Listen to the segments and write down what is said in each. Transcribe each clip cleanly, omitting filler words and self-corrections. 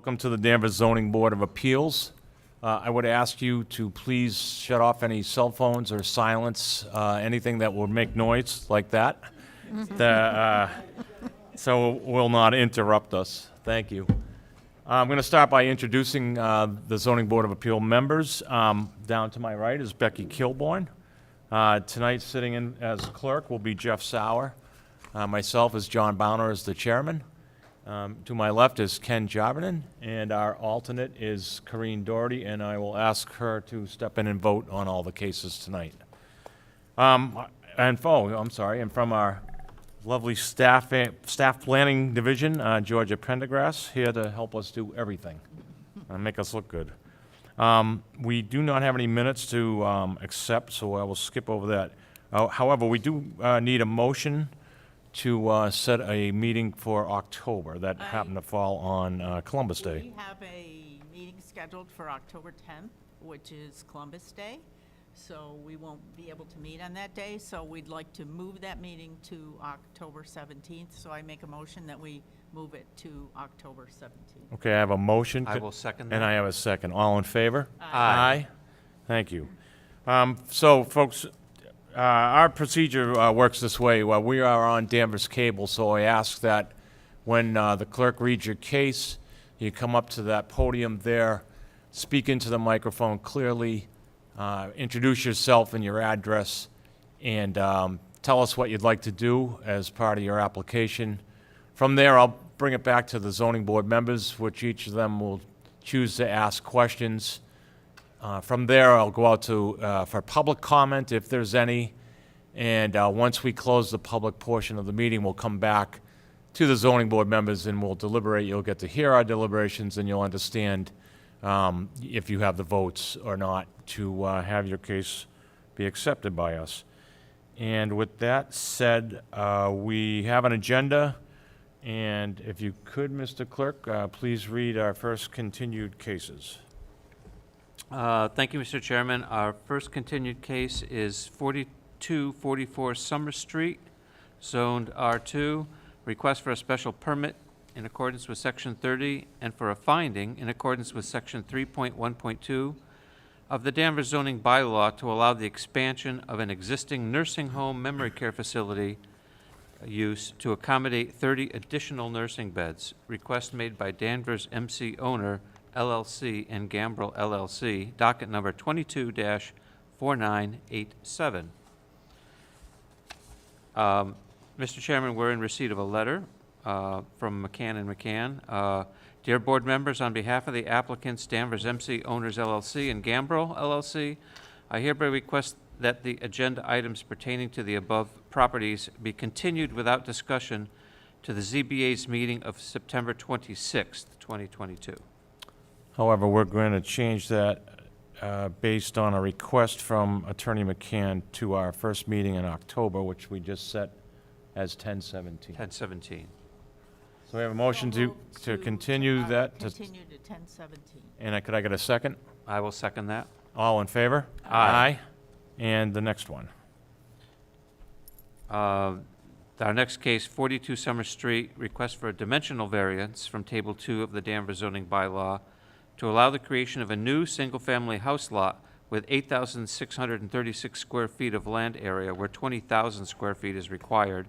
Welcome to the Danvers Zoning Board of Appeals. I would ask you to please shut off any cell phones or silence anything that will make noise like that. So will not interrupt us. Thank you. I'm going to start by introducing the Zoning Board of Appeal members. Down to my right is Becky Kilborn. Tonight, sitting in as clerk will be Jeff Sauer. Myself is John Bowner as the chairman. To my left is Ken Jarvinen, and our alternate is Corrine Doherty, and I will ask her to step in and vote on all the cases tonight. And from our lovely staff planning division, Georgia Prendergrass, here to help us do everything and make us look good. We do not have any minutes to accept, so I will skip over that. However, we do need a motion to set a meeting for October. That happened to fall on Columbus Day. We have a meeting scheduled for October 10th, which is Columbus Day, so we won't be able to meet on that day, so we'd like to move that meeting to October 17th, so I make a motion that we move it to October 17th. Okay, I have a motion. I will second that. And I have a second. All in favor? Aye. Thank you. So, folks, our procedure works this way. Well, we are on Danvers Cable, so I ask that when the clerk reads your case, you come up to that podium there, speak into the microphone clearly, introduce yourself and your address, and tell us what you'd like to do as part of your application. From there, I'll bring it back to the zoning board members, which each of them will choose to ask questions. From there, I'll go out to for public comment, if there's any, and once we close the public portion of the meeting, we'll come back to the zoning board members and we'll deliberate. You'll get to hear our deliberations and you'll understand if you have the votes or not to have your case be accepted by us. And with that said, we have an agenda, and if you could, Mr. Clerk, please read our first continued cases. Thank you, Mr. Chairman. Our first continued case is 4244 Summer Street, zoned R2. Request for a special permit in accordance with Section 30 and for a finding in accordance with Section 3.1.2 of the Danvers Zoning Bylaw to allow the expansion of an existing nursing home memory care facility use to accommodate 30 additional nursing beds. Request made by Danvers MC Owner LLC and Gambrel LLC, docket number 22-4987. Mr. Chairman, we're in receipt of a letter from McCann and McCann. Dear board members, on behalf of the applicants Danvers MC Owners LLC and Gambrel LLC, I hereby request that the agenda items pertaining to the above properties be continued without discussion to the ZBA's meeting of September 26th, 2022. However, we're going to change that based on a request from Attorney McCann to our first meeting in October, which we just set as 10/17. 10/17. So we have a motion to continue that. Continue to 10/17. And could I get a second? I will second that. All in favor? Aye. And the next one. Our next case, 42 Summer Street, request for a dimensional variance from Table 2 of the Danvers Zoning Bylaw to allow the creation of a new single-family house lot with 8,636 square feet of land area where 20,000 square feet is required.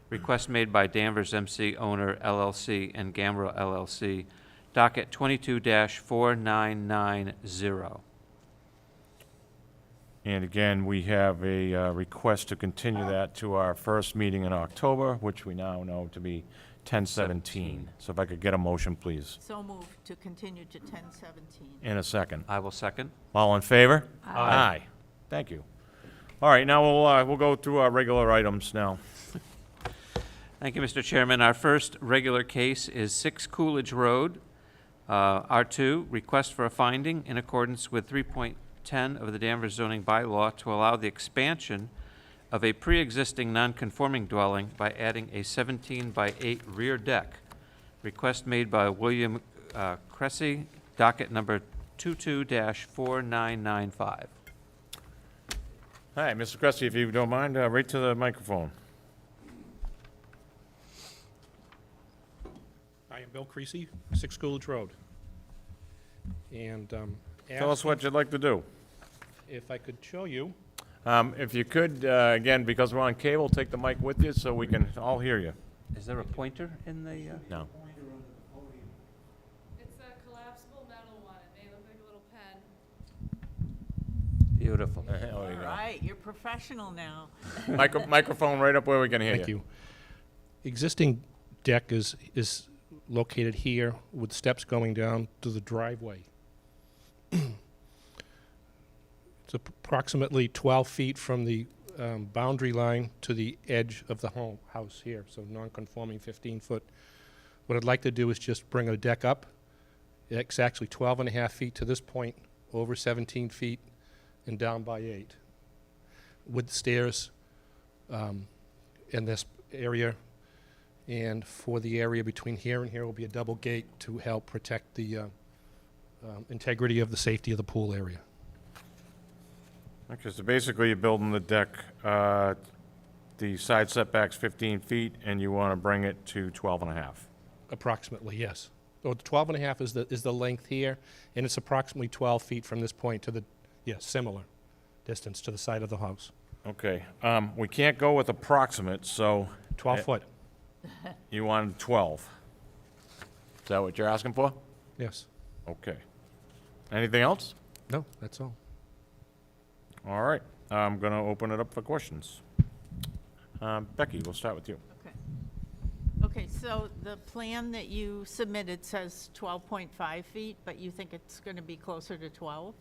Request made by Danvers MC Owner LLC and Gambrel LLC, docket 22-4990. And again, we have a request to continue that to our first meeting in October, which we now know to be 10/17. So if I could get a motion, please. So moved to continue to 10/17. In a second. I will second. All in favor? Aye. Thank you. All right, now we'll go through our regular items now. Thank you, Mr. Chairman. Our first regular case is 6 Coolidge Road, R2, request for a finding in accordance with 3.10 of the Danvers Zoning Bylaw to allow the expansion of a pre-existing non-conforming dwelling by adding a 17-by-8 rear deck. Request made by William Cressy, docket number 22-4995. Hi, Mr. Cressy, if you don't mind, right to the microphone. I am Bill Creasy, 6 Coolidge Road. And Tell us what you'd like to do. if I could show you. If you could, again, because we're on cable, take the mic with you so we can all hear you. Is there a pointer in the, No. It's a collapsible metal one. It may look like a little pen. beautiful. There All we go. right, you're professional now. Microphone right up where we can hear you. Thank you. Existing deck is located here with steps going down to the driveway. It's approximately 12 feet from the boundary line to the edge of the house here, so non-conforming 15-foot. What I'd like to do is just bring a deck up. It's actually 12 and a half feet to this point, over 17 feet, and down by 8. With stairs in this area, and for the area between here and here will be a double gate to help protect the integrity of the safety of the pool area. Okay, so basically you're building the deck, the side setback's 15 feet, and you want to bring it to 12 and a half. Approximately, yes. So the 12 and a half is the length here, and it's approximately 12 feet from this point to the, yes, similar distance to the side of the house. Okay, we can't go with approximate, so 12 Eh. foot, you want 12. Is that what you're asking for? yes. Okay. Anything else? No, that's all. All right, I'm going to open it up for questions. Becky, we'll start with you. Okay. Okay, so the plan that you submitted says 12.5 feet, but you think it's going to be closer to 12?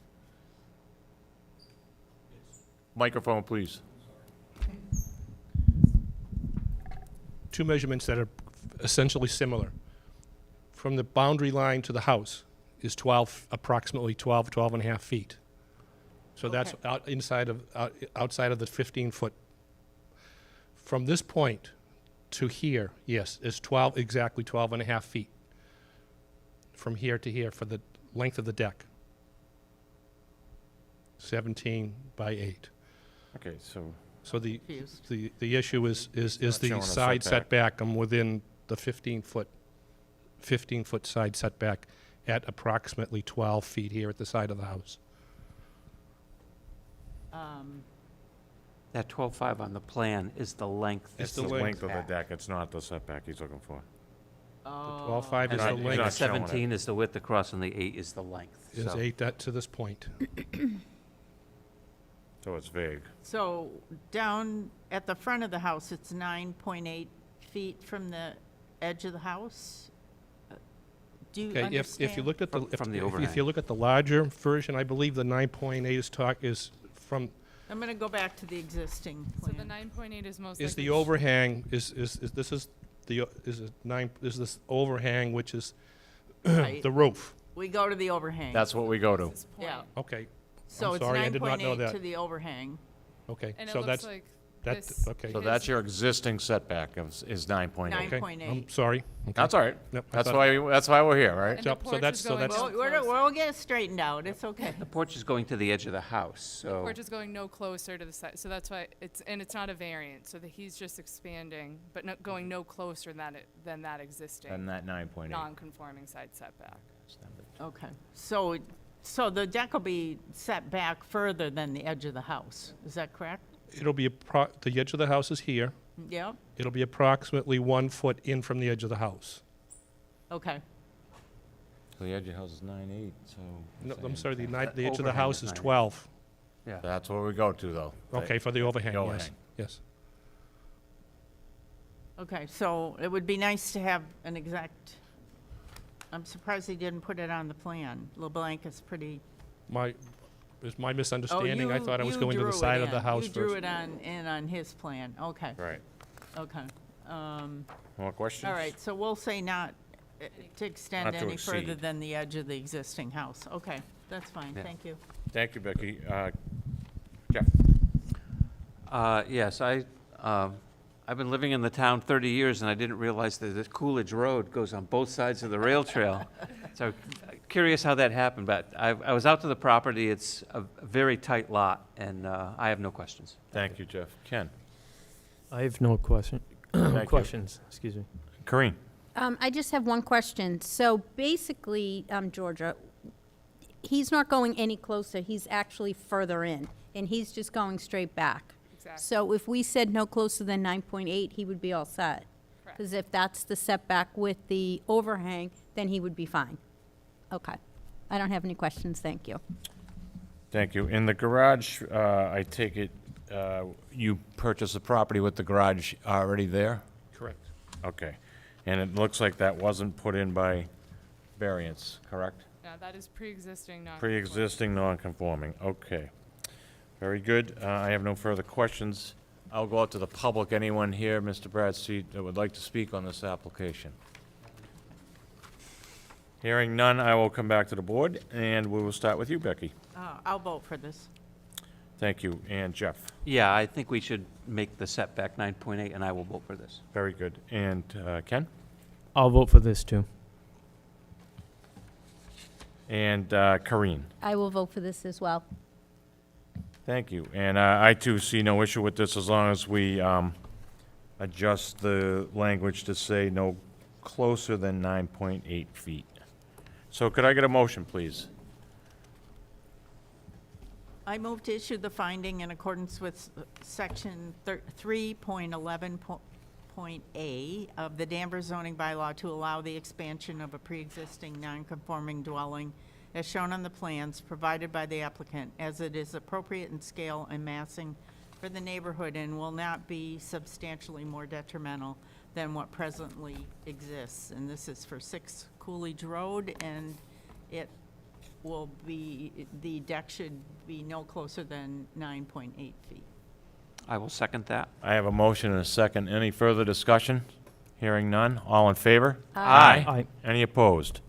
Microphone, please. Two measurements that are essentially similar. From the boundary line to the house is 12, approximately 12 and a half feet. So that's Okay. outside of the 15-foot. From this point to here, yes, is 12, exactly 12 and a half feet. From here to here for the length of the deck. 17 by 8. Okay, so So the Confused. the issue is not the showing a side setback. setback. I'm within the 15-foot side setback at approximately 12 feet here at the side of the house. That 12.5 on the plan is the length. it's the the length. length of the deck, it's not the setback he's looking for. Oh. 12.5 is And the not- the you're length, not showing it. 17 is the width across, and the 8 is the length. is So 8 that to this point. So it's vague. So down at the front of the house, it's 9.8 feet from the edge of the house? Do you Okay, understand? if you looked at the, From the if overhang. you look at the larger version, I believe the 9.8 is from, I'm going to go back to the existing So the plan. 9.8 is most is likely. the overhang, is this is the, is this overhang, which is Right. the roof. We go to the overhang. That's what we go to. This point. Yeah, Okay, so it's sorry, I did not know 9.8 that. to the overhang. okay, And it so looks that's, like that, this. okay. So that's your existing setback is 9.8. Nine. Okay, 9.8. I'm sorry. Okay. That's all right. Yep, I That's thought- why we're here, right? And So- the so porch that's- is so going that's- no Well, closer. we'll get it straightened out, it's okay. the porch is going to the edge of the house, The so porch is going no closer to the side, so that's why it's not a variance, so that he's just expanding, but going no closer than that existing And that 9.8. non-conforming side setback. Okay, so the deck will be set back further than the edge of the house, is that correct? It'll be, the edge of the house is here. Yep, It'll be approximately 1 foot in from the edge of the house. okay. So the edge of the house is 9.8, so. No, I'm saying- sorry, the edge of the overhang house is is 9. 12. yeah. That's where we go to, though. Okay, for the overhang, The yes, overhang. yes. Okay, so it would be nice to have an exact, I'm surprised he didn't put it on the plan. LeBlanc is pretty. Is my Oh, misunderstanding? I thought I was you going to drew the it side of the in. house You first. drew it on his plan, okay, Right. okay. More questions? All right, so we'll say not to extend Not to any further exceed. than the edge of the existing house. Okay, that's fine, Yeah. thank you. Thank you, Becky. Jeff? Yes, I've been living in the town 30 years, and I didn't realize that the Coolidge Road goes on both sides of the rail trail. So curious how that happened, but I was out to the property. It's a very tight lot, and I have no questions. Thank you, Jeff. Ken? I have no Thank you. questions, excuse me. Corinne? I just have one question. So basically, Georgia, he's not going any closer, he's actually further in, and he's just going straight back. Exactly. So if we said no closer than 9.8, he would be all set. Correct. Because if that's the setback with the overhang, then he would be fine. Okay. I don't have any questions, thank you. Thank you. In the garage, I take it, you purchased the property with the garage already there? Correct. Okay. And it looks like that wasn't put in by variance, correct? No, that is pre-existing, not. Pre-existing non-conforming, okay. Very good. I have no further questions. I'll go out to the public. Anyone here, Mr. Bradstreet, that would like to speak on this application? Hearing none, I will come back to the board, and we will start with you, Becky. I'll vote for this. Thank you. And Jeff? Yeah, I think we should make the setback 9.8, and I will vote for this. Very good. And Ken? I'll vote for this too. And Karine? I will vote for this as well. Thank you. And I too see no issue with this as long as we adjust the language to say no closer than 9.8 feet. So could I get a motion, please? I move to issue the finding in accordance with section 3.11.A of the Danvers Zoning Bylaw to allow the expansion of a pre-existing non-conforming dwelling as shown on the plans provided by the applicant, as it is appropriate in scale and massing for the neighborhood and will not be substantially more detrimental than what presently exists. And this is for 6 Coolidge Road, and it will be, the deck should be no closer than 9.8 feet. I will second that. I have a motion and a second. Any further discussion? Hearing none. All in favor? Aye. Any opposed?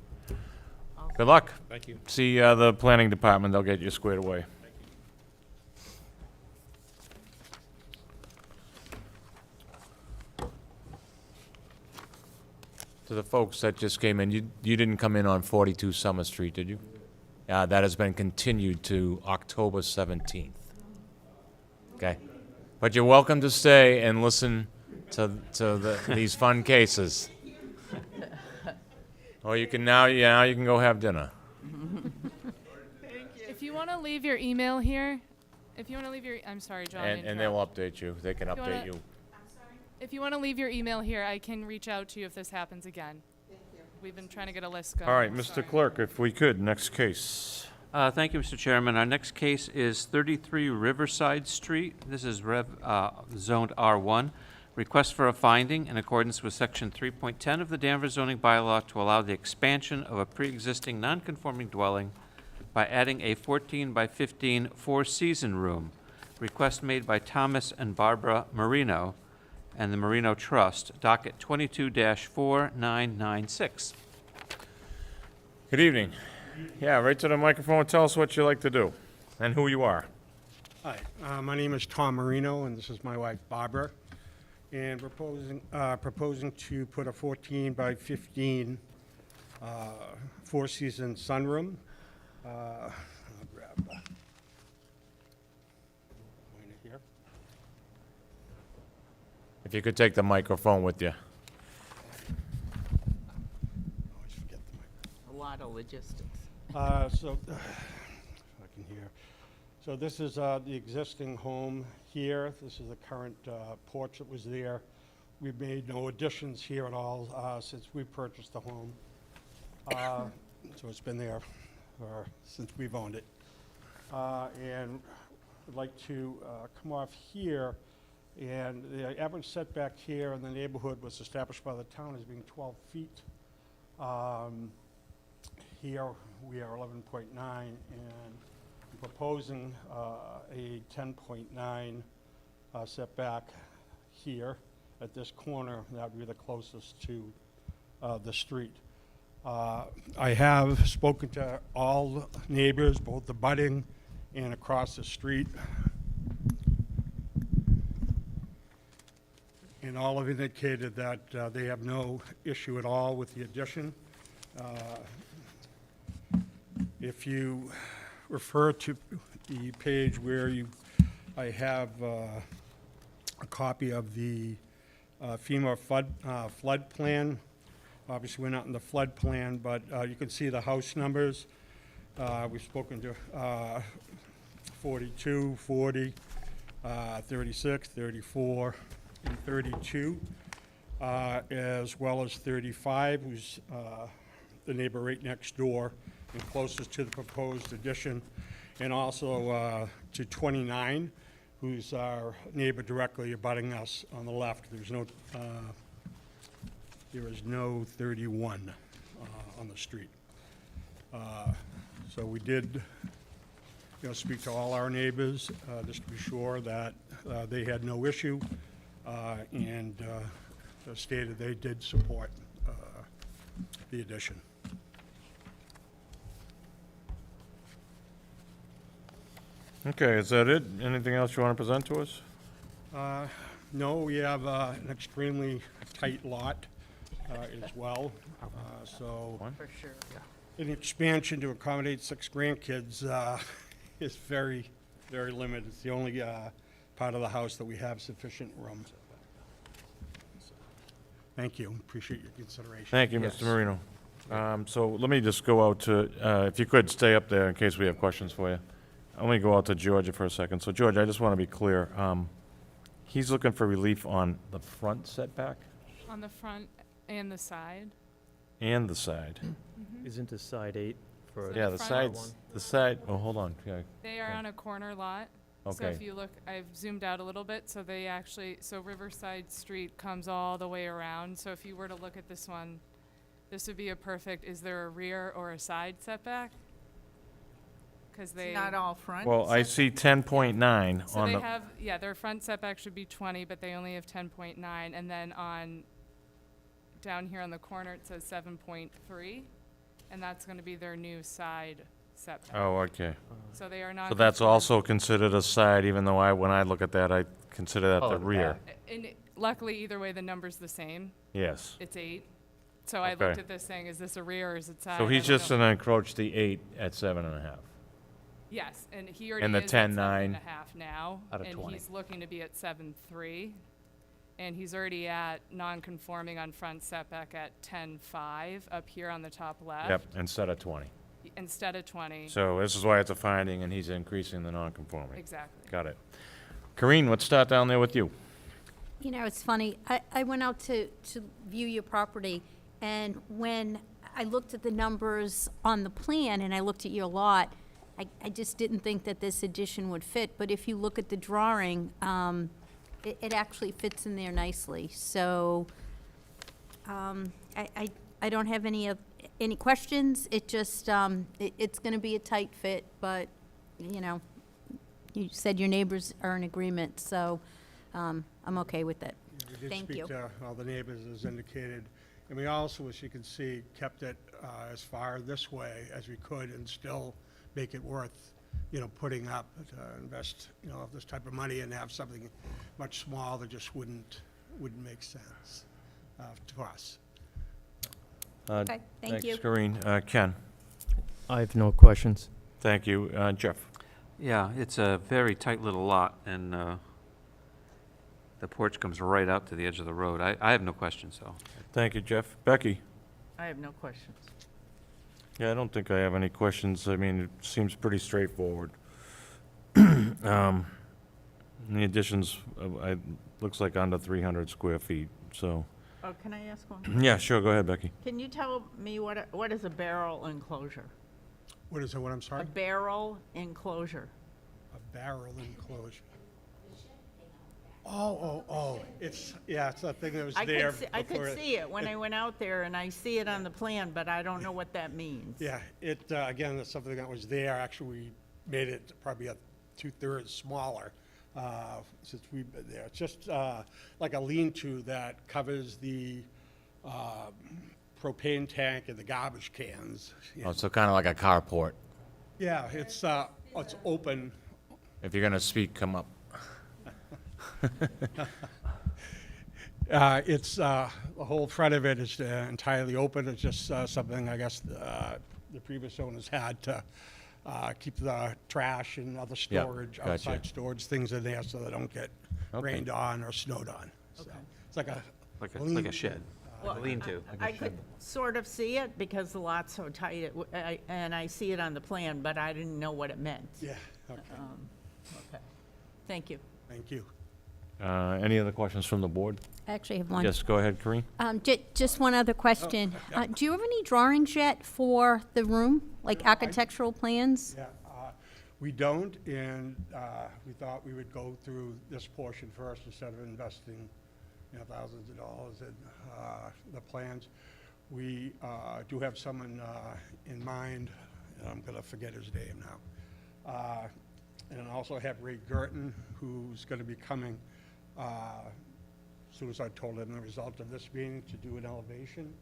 Good luck. Thank you. See the planning department. They'll get you squared away. To the folks that just came in, you didn't come in on 42 Summer Street, did you? That has been continued to October 17th. Okay? But you're welcome to stay and listen to these fun cases. Or you can now you can go have dinner. If you want to leave your email here, I'm sorry, John. to And interrupt. they'll update you. They can If you update wanna- you. If you want to leave your email here, I can reach out to you if this happens again. We've been trying to get a list going. All right, I'm Mr. sorry. Clerk, if we could, next case. Thank you, Mr. Chairman. Our next case is 33 Riverside Street. This is zoned R1. Request for a finding in accordance with Section 3.10 of the Danvers Zoning Bylaw to allow the expansion of a pre-existing non-conforming dwelling by adding a 14 by 15 four-season room. Request made by Thomas and Barbara Marino and the Marino Trust, docket 22-4996. Good evening. Yeah, right to the microphone. Tell us what you like to do and who you are. Hi, my name is Tom Marino, and this is my wife Barbara. And proposing to put a 14 by 15 four-season sunroom. I'll grab the pointer here. If you could take the microphone with you. Always forget the mic. A lot of logistics. So, if I can hear. So this is the existing home here. This is the current porch that was there. We've made no additions here at all since we purchased the home. So it's been there since we've owned it. And I'd like to come off here. And the average setback here in the neighborhood was established by the town as being 12 feet. Here we are 11.9, and I'm proposing a 10.9 setback here at this corner. That would be the closest to the street. I have spoken to all neighbors, both the abutting and across the street. And all have indicated that they have no issue at all with the addition. If you refer to the page where I have a copy of the FEMA flood plan. Obviously, we're not in the flood plan, but you can see the house numbers. We've spoken to 42, 40, 36, 34, and 32, as well as 35, who's the neighbor right next door and closest to the proposed addition, and also to 29, who's our neighbor directly abutting us on the left. There is no 31 on the street. So we did, speak to all our neighbors, just to be sure that they had no issue, and stated they did support the addition. Okay, is that it? Anything else you want to present to us? No, we have an extremely tight lot as well, so For sure. an expansion to accommodate 6 grandkids is very, very limited. It's the only part of the house that we have sufficient room. Thank you, appreciate your consideration. Thank you, Mr. Marino. So let me just go out to, if you could stay up there in case we have questions for you. Let me go out to Georgia for a second. So George, I just want to be clear. He's looking for relief on the front setback On the front and the side. and the side. Isn't the side 8 for? So Yeah, the the front- side, oh, hold on. Yeah, They are on a corner lot. So okay. if you look, I've zoomed out a little bit, so they actually, so Riverside Street comes all the way around. So if you were to look at this one, this would be a perfect, is there a rear or a side setback? Because they. It's not all front. Well, I see 10.9 So on they the, have, yeah, their front setback should be 20, but they only have 10.9. And then down here on the corner, it says 7.3, and that's going to be their new side setback. oh, okay. So they are not. So that's also considered a side, even though when I look at that, I consider that the rear. And luckily, either way, the number's the same. Yes. It's 8. So I Okay. looked at this saying, is this a rear or is it side? So I he's don't just know. gonna encroach the 8 at 7.5. Yes, and he already And the is at 10.9 7.5 now. Out of And 20. he's looking to be at 7.3. And he's already at non-conforming on front setback at 10.5 up here on the top left. Yep, instead of 20. Instead of 20. So this is why it's a finding, and he's increasing the non-conforming. Exactly. Got it. Corinne, let's start down there with you. It's funny, I went out to view your property, and when I looked at the numbers on the plan and I looked at your lot, I just didn't think that this addition would fit, but if you look at the drawing, it actually fits in there nicely. So, I don't have any questions. It just, it's gonna be a tight fit, but, you said your neighbors are in agreement, so, I'm okay with it. We did Thank you. speak to all the neighbors, as indicated, and we also, as you can see, kept it as far this way as we could and still make it worth, putting up to invest, this type of money and have something much smaller that just wouldn't make sense to us. Okay, thank you. Thanks, Corinne. Ken? I have no questions. Thank you. Jeff? Yeah, it's a very tight little lot, and the porch comes right out to the edge of the road. I have no questions, so. Thank you, Jeff. Becky? I have no questions. Yeah, I don't think I have any questions. I mean, it seems pretty straightforward. The additions, looks like under 300 square feet, so. Oh, can I ask one? Yeah, sure, go ahead, Becky. Can you tell me what is a barrel enclosure? What is it, what I'm A sorry? barrel enclosure. A barrel enclosure. Oh, it's that thing that was there I before. could see it when I went out there, and I see it on the plan, but I don't know what that means. Yeah, again, it's something that was there. Actually, we made it probably a 2/3 smaller since we've been there. It's just like a lean-to that covers the propane tank and the garbage cans. Oh, so kind of like a carport. Yeah, it's open. If you're gonna speak, come up. It's the whole front of it is entirely open. It's just something I guess the previous owners had to keep the trash and other Yep, storage, gotcha. outside storage, things in there so they don't get Okay. rained on or snowed on. So it's like a Like a lean- shed. Well, Lean-to. I could sort of see it because the lot's so tight, and I see it on the plan, but I didn't know what it meant. Yeah, okay, Okay. Thank you. thank you. Any other questions from the board? I actually have one. Yes, go ahead, Corinne. Just one other question. Do you have any drawings yet for the room, like architectural plans? Yeah, we don't, and we thought we would go through this portion first instead of investing, thousands of dollars in the plans. We do have someone in mind, and I'm going to forget his name now. And I also have Ray Gerton, who's going to be coming, as soon as I told him the result of this meeting, to do an elevation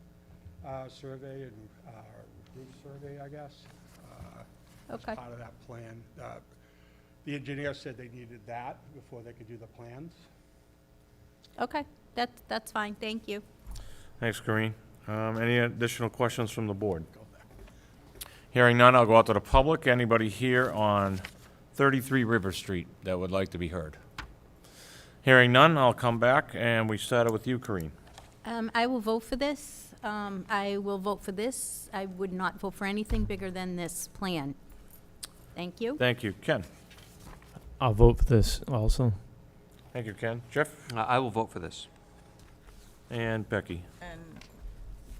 survey and roof survey, I guess. Okay. As part of that plan. The engineer said they needed that before they could do the plans. Okay, that's fine, thank you. Thanks, Corinne. Any additional questions from the board? Hearing none, I'll go out to the public. Anybody here on 33 River Street that would like to be heard? Hearing none, I'll come back, and we started with you, Corinne. I will vote for this. I will vote for this. I would not vote for anything bigger than this plan. Thank you. Thank you. Ken? I'll vote for this also. Thank you, Ken. Jeff? I will vote for this. And Becky? And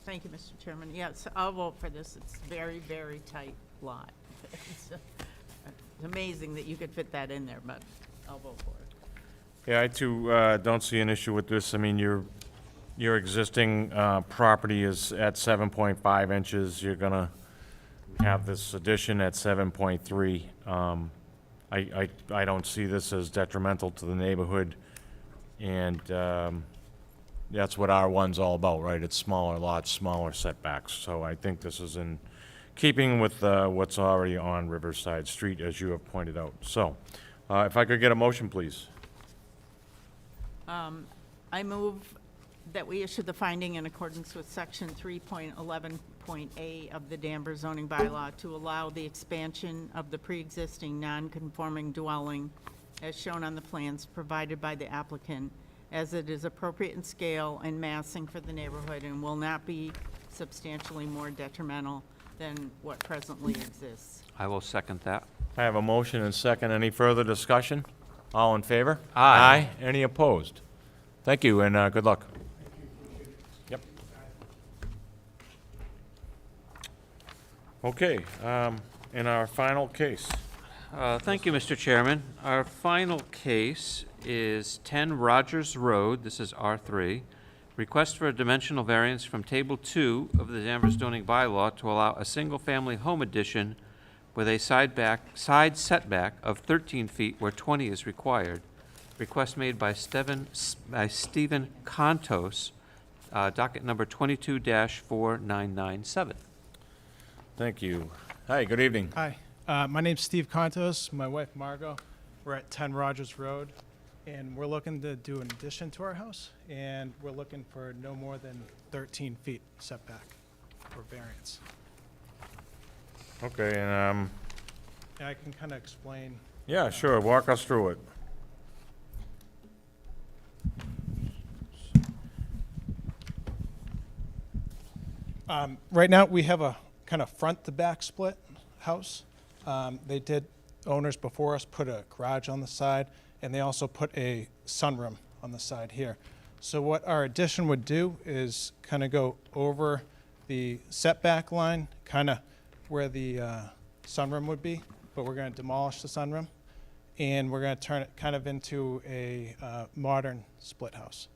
thank you, Mr. Chairman. Yes, I'll vote for this. It's very, very tight lot. It's amazing that you could fit that in there, but I'll vote for it. Yeah, I too don't see an issue with this. I mean, your existing property is at 7.5 inches. You're gonna have this addition at 7.3. I don't see this as detrimental to the neighborhood, and that's what R1's all about, right? It's smaller lots, smaller setbacks. So I think this is in keeping with what's already on Riverside Street, as you have pointed out. So, if I could get a motion, please. I move that we issue the finding in accordance with Section 3.11.a of the Danvers Zoning Bylaw to allow the expansion of the pre-existing non-conforming dwelling as shown on the plans provided by the applicant, as it is appropriate in scale and massing for the neighborhood and will not be substantially more detrimental than what presently exists. I will second that. I have a motion and second. Any further discussion? All in favor? Aye. Any opposed? Thank you, and good luck. Yep. Okay, in our final case. Thank you, Mr. Chairman. Our final case is 10 Rogers Road, this is R3. Request for a dimensional variance from Table 2 of the Danvers Zoning Bylaw to allow a single-family home addition with a side setback of 13 feet where 20 is required. Request made by Stephen Contos, docket number 22-4997. Thank you. Hi, good evening. Hi, my name's Steve Contos, my wife Margot. We're at 10 Rogers Road, and we're looking to do an addition to our house, and we're looking for no more than 13 feet setback for variance. Okay, And I can kind of explain. yeah, sure, walk us through it. Right now, we have a kind of front-to-back split house. Owners before us put a garage on the side, and they also put a sunroom on the side here. So what our addition would do is kind of go over the setback line, kind of where the sunroom would be, but we're going to demolish the sunroom, and we're going to turn it kind of into a modern split house,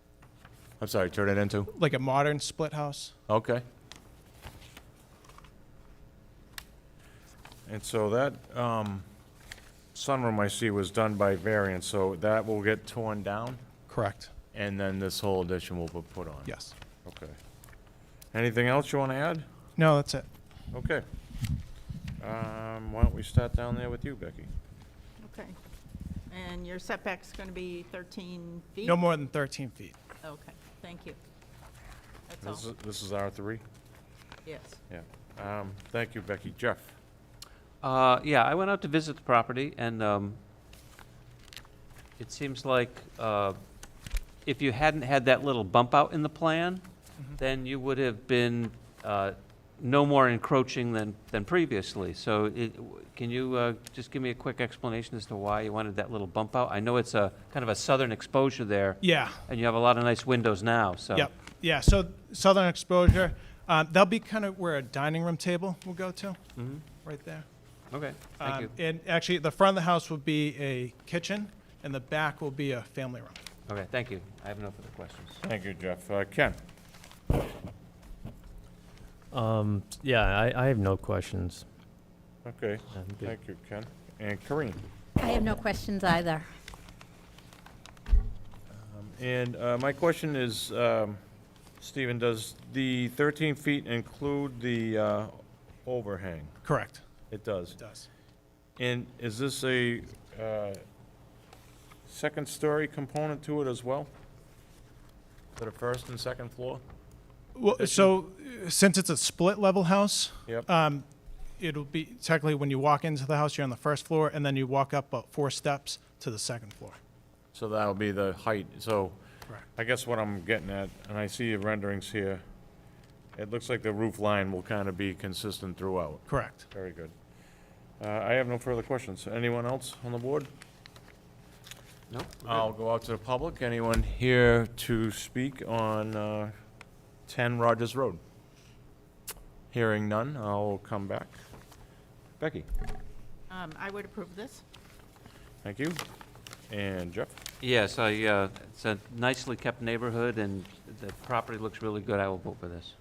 I'm sorry, turn it into? like a modern split house. Okay. And so that sunroom I see was done by variance, so that will get torn down, Correct. and then this whole addition will be put on? Yes. Okay. Anything else you want to add? No, that's it. Okay. Why don't we start down there with you, Becky? Okay. And your setback's going to be 13 feet? No more than 13 feet. Okay, thank you. That's all. This is R3? Yes. Yeah. Thank you, Becky. Jeff? Yeah, I went out to visit the property, and it seems like if you hadn't had that little bump out in the plan, then you would have been no more encroaching than previously. So can you just give me a quick explanation as to why you wanted that little bump out? I know it's a kind of a southern exposure there, Yeah, and you have a lot of nice windows now, so. yep, yeah, so southern exposure, that'll be kind of where a dining room table will go to, Mhm. right there. Okay, thank you. And actually, the front of the house will be a kitchen, and the back will be a family room. Okay, thank you. I have no further questions. Thank you, Jeff. Ken? Yeah, I have no questions. Okay, I'm good. thank you, Ken. And Kareem? I have no questions either. And my question is, Stephen, does the 13 feet include the overhang? Correct, It does. it does. And is this a second-story component to it as well? For the first and second floor? Well, so, since it's a split-level house, Yep. it'll be, technically, when you walk into the house, you're on the first floor, and then you walk up about 4 steps to the second floor. So that'll be the height. So Correct. I guess what I'm getting at, and I see your renderings here, it looks like the roof line will kind of be consistent throughout. Correct. Very good. I have no further questions. Anyone else on the board? Nope. I'll go out to the public. Anyone here to speak on 10 Rogers Road? Hearing none, I'll come back. Becky? I would approve this. Thank you. And Jeff? Yes, it's a nicely kept neighborhood, and the property looks really good. I will vote for this.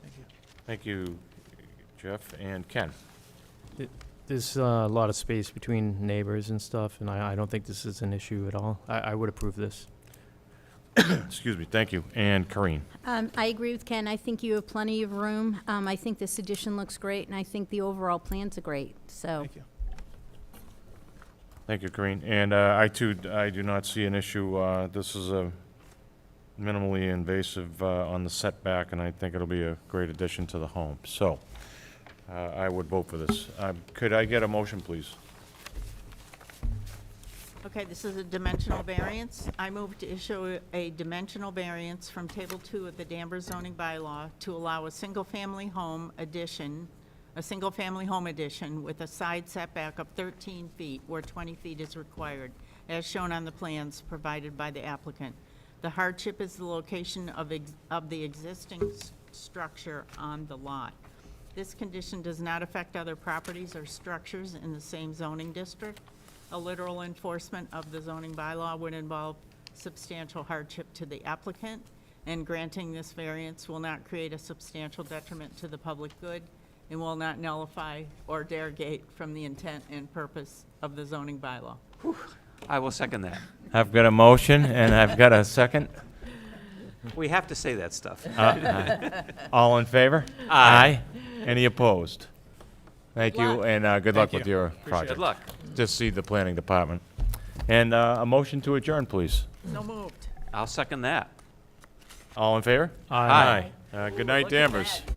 Thank you, Jeff. And Ken? There's a lot of space between neighbors and stuff, and I don't think this is an issue at all. I would approve this. Excuse me, thank you. And Kareen? I agree with Ken. I think you have plenty of room. I think this addition looks great, and I think the overall plans are great, so. Thank you. Thank you, Kareen. And I do not see an issue. This is a minimally invasive on the setback, and I think it'll be a great addition to the home. So I would vote for this. Could I get a motion, please? Okay, this is a dimensional variance. I move to issue a dimensional variance from Table 2 of the Danvers Zoning Bylaw to allow a single-family home addition with a side setback of 13 feet where 20 feet is required, as shown on the plans provided by the applicant. The hardship is the location of the existing structure on the lot. This condition does not affect other properties or structures in the same zoning district. A literal enforcement of the zoning bylaw would involve substantial hardship to the applicant, and granting this variance will not create a substantial detriment to the public good and will not nullify or derogate from the intent and purpose of the zoning bylaw. I will second that. I've got a motion, and I've got a second. We have to say that stuff. All in favor? Aye. Any opposed? Thank you, luck. and good luck Thank with you. your Appreciate project. Good luck. Just see the planning department. And a motion to adjourn, please. So moved. I'll second that. All in favor? Aye. Good night, Look at Danvers. that.